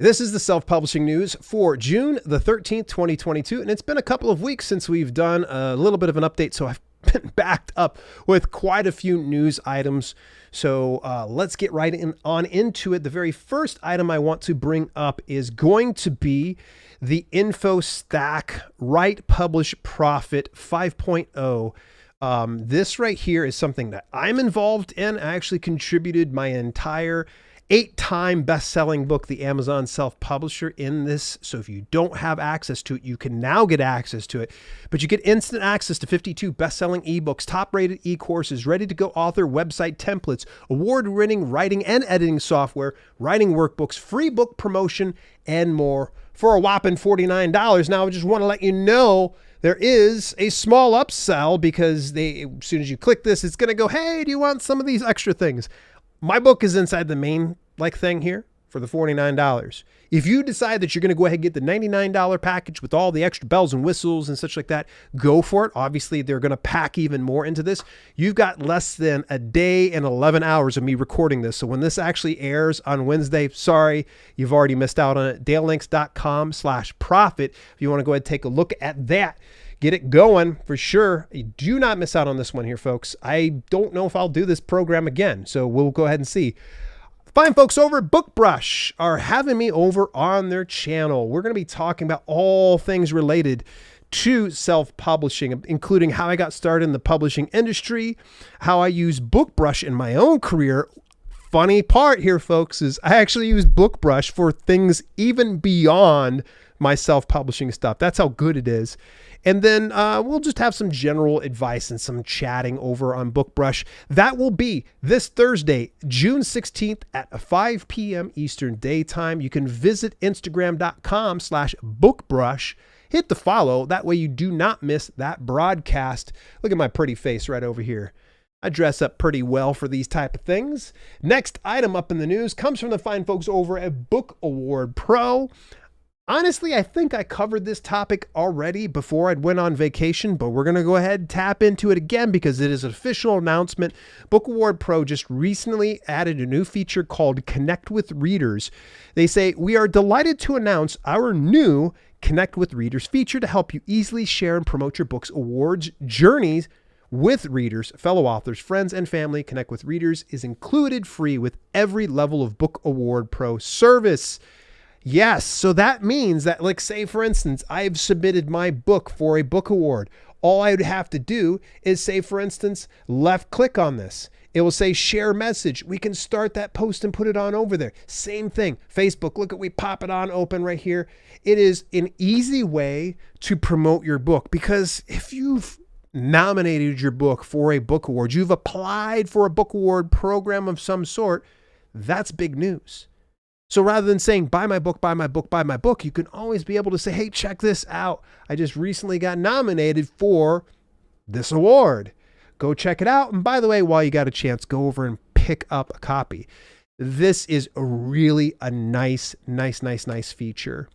This is the self-publishing news for June the 13th, 2022, and it's been a couple of weeks since we've done a little bit of an update, so I've been backed up with quite a few news items. So let's get right into it. The very first item I want to bring up is going to be the InfoStack Write, Publish, Profit 5.0. This right here is something that I'm involved in. I actually contributed my entire 8-time best-selling book, The Amazon Self-Publisher, in this. So if you don't have access to it, you can now get access to it. But you get instant access to 52 best-selling ebooks, top-rated e-courses, ready-to-go author website templates, award-winning writing and editing software, writing workbooks, free book promotion, and more for a whopping $49. Now, I just want to let you know there is a small upsell because as soon as you click this, it's going to go, hey, do you want some of these extra things? My book is inside the main thing here for the $49. If you decide that you're going to go ahead and get the $99 package with all the extra bells and whistles and such like that, go for it. Obviously, they're going to pack even more into this. You've got less than a day and 11 hours of me recording this. So when this actually airs on Wednesday, sorry, you've already missed out on it. DaleLinks.com/profit. If you want to go ahead and take a look at that, get it going for sure. You do not miss out on this one here, folks. I don't know if I'll do this program again, so we'll go ahead and see. Fine folks over at BookBrush are having me over on their channel. We're going to be talking about all things related to self-publishing, including how I got started in the publishing industry, how I use BookBrush in my own career. Funny part here, folks, is I actually use BookBrush for things even beyond my self-publishing stuff. That's how good it is. And then we'll just have some general advice and some chatting over on BookBrush. That will be this Thursday, June 16th at 5 p.m. Eastern Daytime. You can visit Instagram.com/bookbrush. Hit the follow. That way you do not miss that broadcast. Look at my pretty face right over here. I dress up pretty well for these type of things. Next item up in the news comes from the fine folks over at Book Award Pro. Honestly, I think I covered this topic already before I went on vacation, but we're going to go ahead and tap into it again because it is an official announcement. Book Award Pro just recently added a new feature called Connect with Readers. They say, we are delighted to announce our new Connect with Readers feature to help you easily share and promote your book's awards journeys with readers, fellow authors, friends, and family. Connect with Readers is included free with every level of Book Award Pro service. Yes, so that means that, like, say, for instance, I've submitted my book for a book award. All I would have to do is say, for instance, left click on this. It will say share message. We can start that post and put it on over there. Same thing. Facebook, look at, we pop it on open right here. It is an easy way to promote your book because if you've nominated your book for a book award, you've applied for a book award program of some sort, that's big news. So rather than saying, buy my book, buy my book, buy my book, you can always be able to say, hey, check this out. I just recently got nominated for this award. Go check it out. And by the way, while you got a chance, go over and pick up a copy. This is really a nice feature.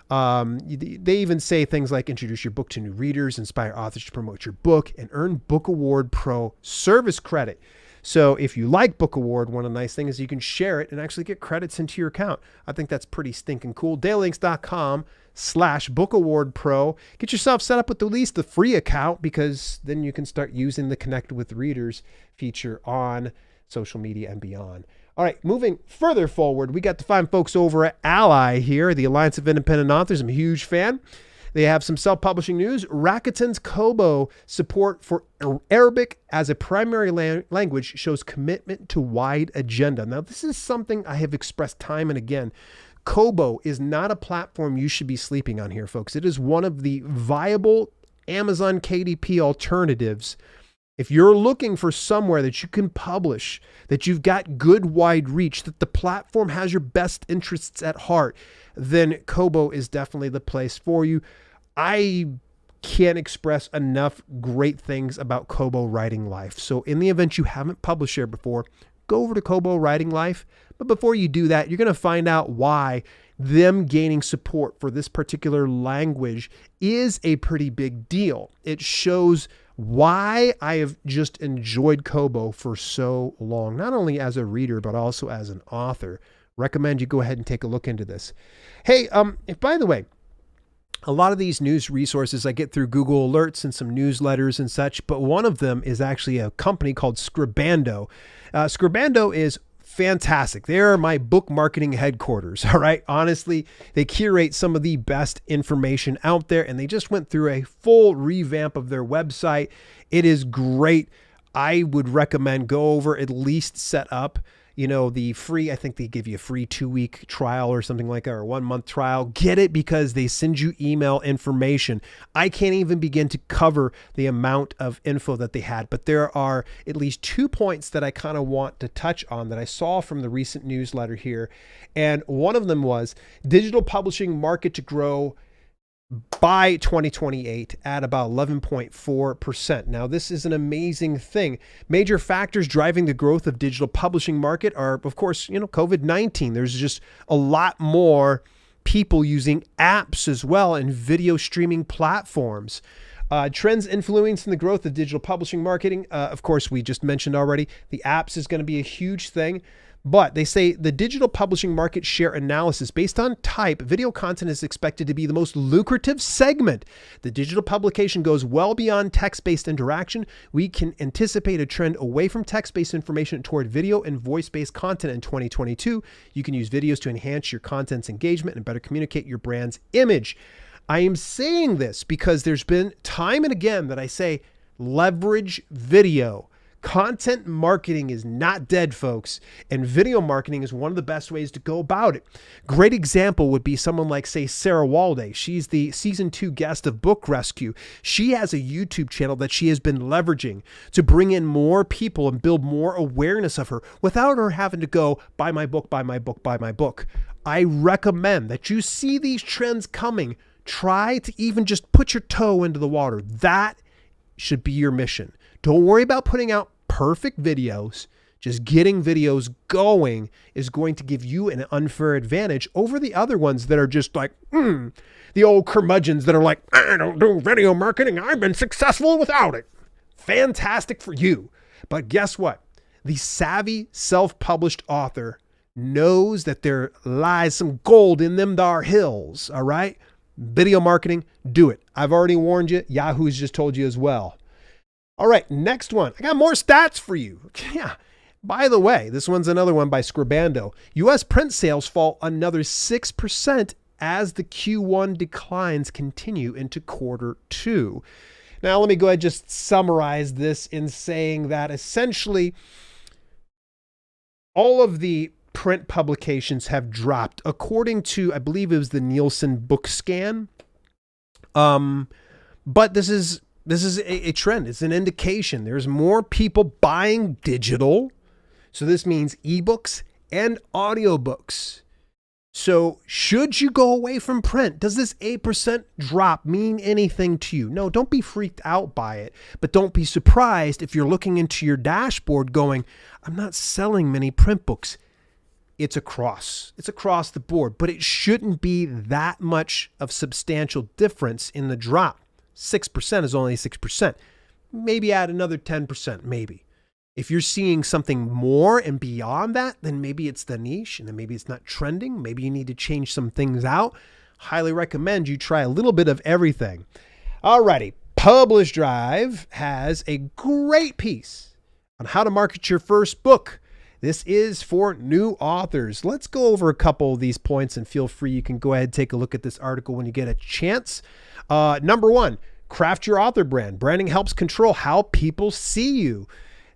They even say things like introduce your book to new readers, inspire authors to promote your book, and earn Book Award Pro service credit. So if you like Book Award, one of the nice things is you can share it and actually get credits into your account. I think that's pretty stinking cool. DaleLinks.com/Book Award Pro. Get yourself set up with at least the free account because then you can start using the Connect with Readers feature on social media and beyond. All right, moving further forward, we got to find folks over at Ally here, the Alliance of Independent Authors. I'm a huge fan. They have some self-publishing news. Rakuten's Kobo support for Arabic as a primary language shows commitment to wide agenda. Now, this is something I have expressed time and again. Kobo is not a platform you should be sleeping on here, folks. It is one of the viable Amazon KDP alternatives. If you're looking for somewhere that you can publish, that you've got good wide reach, that the platform has your best interests at heart, then Kobo is definitely the place for you. I can't express enough great things about Kobo Writing Life. So in the event you haven't published here before, go over to Kobo Writing Life. But before you do that, you're going to find out why them gaining support for this particular language is a pretty big deal. It shows why I have just enjoyed Kobo for so long, not only as a reader, but also as an author. Recommend you go ahead and take a look into this. Hey, by the way, a lot of these news resources I get through Google Alerts and some newsletters and such, but one of them is actually a company called Scribando. Scribando is fantastic. They're my book marketing headquarters. All right. Honestly, they curate some of the best information out there, and they just went through a full revamp of their website. It is great. I would recommend go over, at least set up, the free, I think they give you a free 2-week trial or something like that, or 1-month trial. Get it because they send you email information. I can't even begin to cover the amount of info that they had, but there are at least 2 points that I kind of want to touch on that I saw from the recent newsletter here. And one of them was digital publishing market to grow by 2028 at about 11.4%. Now, this is an amazing thing. Major factors driving the growth of digital publishing market are, of course, COVID-19. There's just a lot more people using apps as well and video streaming platforms. Trends influencing the growth of digital publishing marketing. Of course, we just mentioned already, the apps is going to be a huge thing. But they say the digital publishing market share analysis based on type, video content is expected to be the most lucrative segment. The digital publication goes well beyond text-based interaction. We can anticipate a trend away from text-based information toward video and voice-based content in 2022. You can use videos to enhance your content's engagement and better communicate your brand's image. I am saying this because there's been time and again that I say leverage video. Content marketing is not dead, folks, and video marketing is one of the best ways to go about it. Great example would be someone like, say, Sarah Walday. She's the season 2 guest of Book Rescue. She has a YouTube channel that she has been leveraging to bring in more people and build more awareness of her without her having to go, buy my book, buy my book, buy my book. I recommend that you see these trends coming. Try to even just put your toe into the water. That should be your mission. Don't worry about putting out perfect videos. Just getting videos going is going to give you an unfair advantage over the other ones that are just like, the old curmudgeons that are like, I don't do video marketing. I've been successful without it. Fantastic for you. But guess what? The savvy self-published author knows that there lies some gold in them dar hills. All right. Video marketing, do it. I've already warned you. Yahoo's just told you as well. All right, next one. I got more stats for you. Yeah. By the way, this one's another one by Scribando. U.S. print sales fall another 6% as the Q1 declines continue into Q2. Now, let me go ahead and just summarize this in saying that essentially all of the print publications have dropped according to, I believe it was the Nielsen book scan. But this is a trend. It's an indication. There's more people buying digital. So this means eBooks and audiobooks. So should you go away from print? Does this 8% drop mean anything to you? No, don't be freaked out by it, but don't be surprised if you're looking into your dashboard going, I'm not selling many print books. It's across the board, but it shouldn't be that much of substantial difference in the drop. 6% is only 6%. Maybe add another 10%, maybe. If you're seeing something more and beyond that, then maybe it's the niche and then maybe it's not trending. Maybe you need to change some things out. Highly recommend you try a little bit of everything. Alrighty, Publish Drive has a great piece on how to market your first book. This is for new authors. Let's go over a couple of these points and feel free. You can go ahead and take a look at this article when you get a chance. Number 1, craft your author brand. Branding helps control how people see you.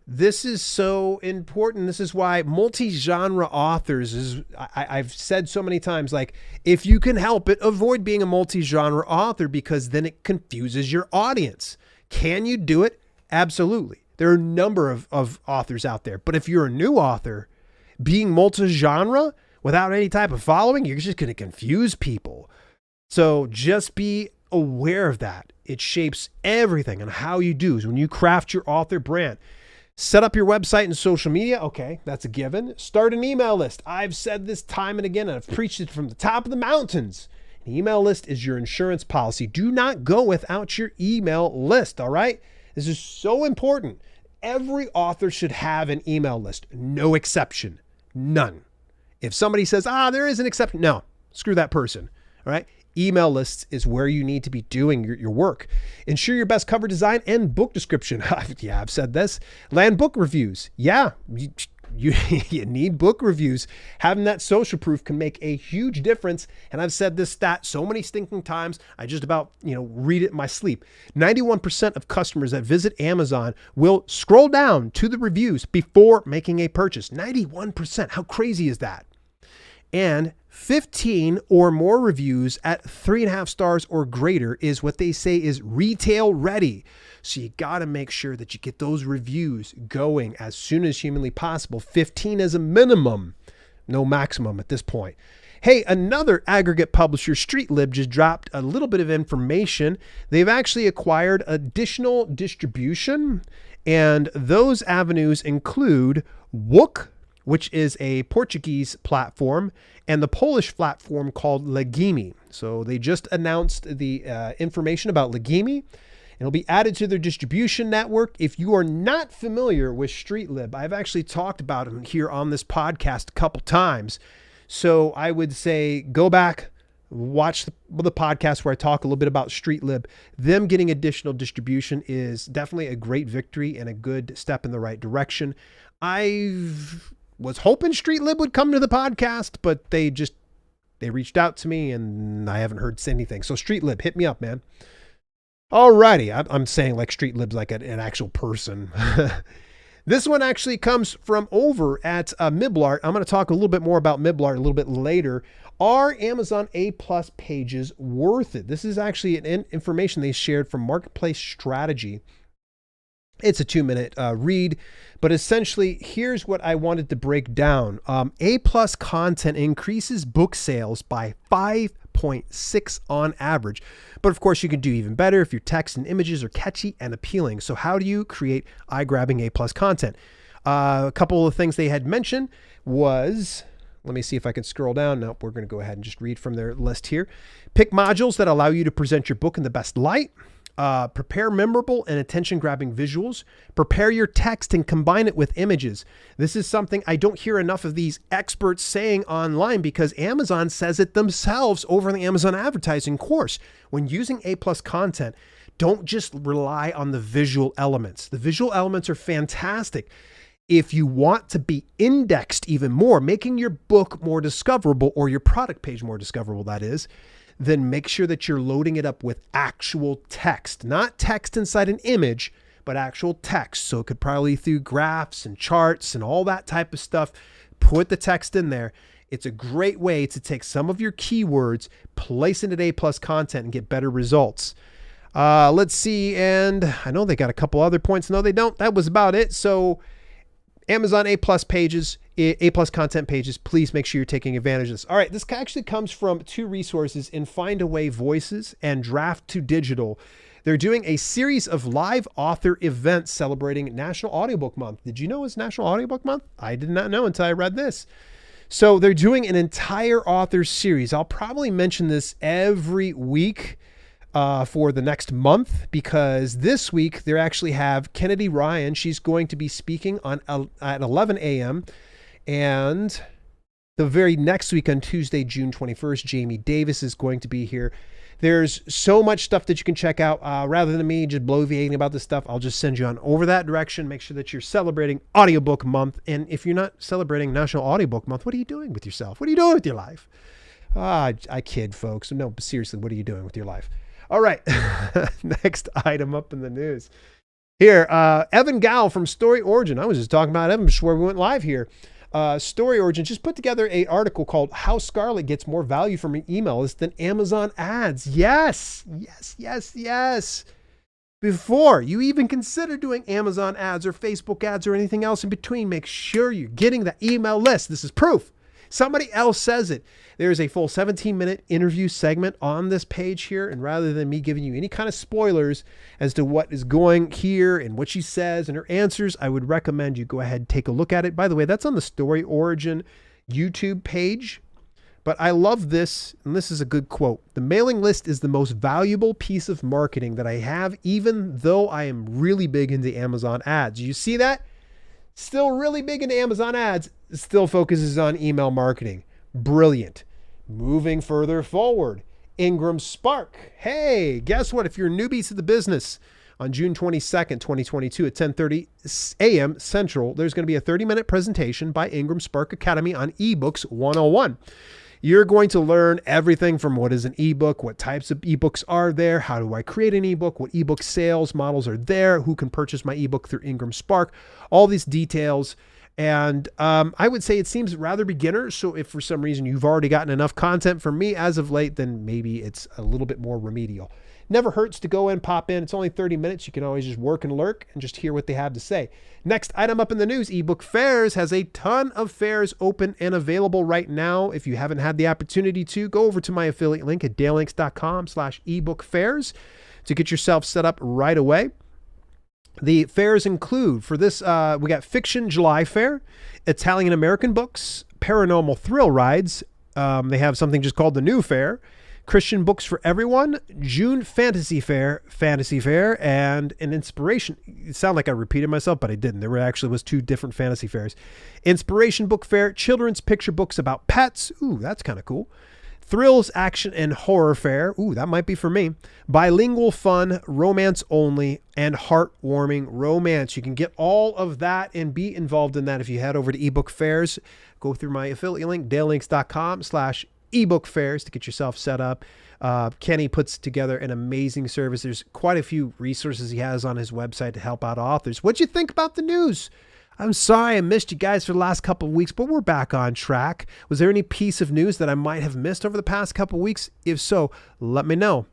This is so important. This is why multi-genre authors is, I've said so many times, like, if you can help it, avoid being a multi-genre author because then it confuses your audience. Can you do it? Absolutely. There are a number of authors out there, but if you're a new author, being multi-genre without any type of following, you're just going to confuse people. So just be aware of that. It shapes everything on how you do. So when you craft your author brand, set up your website and social media. Okay, that's a given. Start an email list. I've said this time and again, and I've preached it from the top of the mountains. An email list is your insurance policy. Do not go without your email list, all right? This is so important. Every author should have an email list. No exception. None. If somebody says, there is an exception, no, screw that person. All right. Email lists is where you need to be doing your work. Ensure your best cover design and book description. Yeah, I've said this. Land book reviews. Yeah, you need book reviews. Having that social proof can make a huge difference. And I've said this stat so many stinking times, I just about, read it in my sleep. 91% of customers that visit Amazon will scroll down to the reviews before making a purchase. 91%. How crazy is that? And 15 or more reviews at 3.5 stars or greater is what they say is retail ready. So you got to make sure that you get those reviews going as soon as humanly possible. 15 is a minimum, no maximum at this point. Hey, another aggregate publisher, Streetlib, just dropped a little bit of information. They've actually acquired additional distribution, and those avenues include Wook, which is a Portuguese platform, and the Polish platform called Legimi. So they just announced the information about Legimi. It'll be added to their distribution network. If you are not familiar with Streetlib, I've actually talked about them here on this podcast a couple times. So I would say go back, watch the podcast where I talk a little bit about Streetlib. Them getting additional distribution is definitely a great victory and a good step in the right direction. I was hoping Streetlib would come to the podcast, but they reached out to me and I haven't heard anything. So Streetlib, hit me up, man. Alrighty, I'm saying like Streetlib's like an actual person. This one actually comes from over at Miblart. I'm going to talk a little bit more about Miblart a little bit later. Are Amazon A+ pages worth it? This is actually an information they shared from Marketplace Strategy. It's a 2-minute read, but essentially here's what I wanted to break down. A+ content increases book sales by 5.6 on average. But of course you can do even better if your text and images are catchy and appealing. So how do you create eye-grabbing A+ content? A couple of things they had mentioned was, let me see if I can scroll down. Nope, we're going to go ahead and just read from their list here. Pick modules that allow you to present your book in the best light. Prepare memorable and attention-grabbing visuals. Prepare your text and combine it with images. This is something I don't hear enough of these experts saying online because Amazon says it themselves over in the Amazon advertising course. When using A+ content, don't just rely on the visual elements. The visual elements are fantastic. If you want to be indexed even more, making your book more discoverable, or your product page more discoverable, that is, then make sure that you're loading it up with actual text, not text inside an image, but actual text. So it could probably through graphs and charts and all that type of stuff. Put the text in there. It's a great way to take some of your keywords, place into A+ content and get better results. Let's see. And I know they got a couple other points. No, they don't. That was about it. So Amazon A+ pages, A+ content pages, please make sure you're taking advantage of this. All right, this actually comes from 2 resources in Findaway Voices and Draft2Digital. They're doing a series of live author events celebrating National Audiobook Month. Did you know it's National Audiobook Month? I did not know until I read this. So they're doing an entire author series. I'll probably mention this every week for the next month, because this week they actually have Kennedy Ryan. She's going to be speaking at 11 a.m. And the very next week on Tuesday, June 21st, Jamie Davis is going to be here. There's so much stuff that you can check out. Rather than me just bloviating about this stuff, I'll just send you on over that direction. Make sure that you're celebrating Audiobook Month. And if you're not celebrating National Audiobook Month, what are you doing with yourself? What are you doing with your life? I kid, folks. No, but seriously, what are you doing with your life? All right. Next item up in the news. Here, Evan Gao from Story Origin. I was just talking about Evan before we went live here. Story Origin just put together an article called How Scarlett Gets More Value from an Email List Than Amazon Ads. Yes. Before you even consider doing Amazon ads or Facebook ads or anything else in between, make sure you're getting the email list. This is proof. Somebody else says it. There's a full 17-minute interview segment on this page here. And rather than me giving you any kind of spoilers as to what is going here and what she says and her answers, I would recommend you go ahead and take a look at it. By the way, that's on the Story Origin YouTube page. But I love this, and this is a good quote. The mailing list is the most valuable piece of marketing that I have, even though I am really big into Amazon ads. You see that? Still really big in Amazon ads, still focuses on email marketing. Brilliant. Moving further forward, IngramSpark. Hey, guess what? If you're newbies to the business, on June 22nd, 2022 at 10:30 a.m. Central, there's going to be a 30-minute presentation by IngramSpark Academy on eBooks 101. You're going to learn everything from what is an ebook, what types of ebooks are there, how do I create an ebook, what ebook sales models are there, who can purchase my ebook through IngramSpark, all these details. And I would say it seems rather beginner. So if for some reason you've already gotten enough content from me as of late, then maybe it's a little bit more remedial. Never hurts to go in, pop in. It's only 30 minutes. You can always just work and lurk and just hear what they have to say. Next item up in the news, eBookFairs has a ton of fairs open and available right now. If you haven't had the opportunity to, go over to my affiliate link at dalelinks.com/eBookFairs to get yourself set up right away. The fairs include, for this, we got Fiction July Fair, Italian American Books, Paranormal Thrill Rides. They have something just called the New Fair. Christian Books for Everyone, June Fantasy Fair, and an Inspiration. It sounded like I repeated myself, but I didn't. There actually was 2 different fantasy fairs. Inspiration Book Fair, Children's Picture Books about Pets. Ooh, that's kind of cool. Thrills, Action, and Horror Fair. Ooh, that might be for me. Bilingual Fun, Romance Only, and Heartwarming Romance. You can get all of that and be involved in that if you head over to eBookFairs. Go through my affiliate link, dalelinks.com/eBookFairs to get yourself set up. Kenny puts together an amazing service. There's quite a few resources he has on his website to help out authors. What'd you think about the news? I'm sorry I missed you guys for the last couple of weeks, but we're back on track. Was there any piece of news that I might have missed over the past couple of weeks? If so, let me know.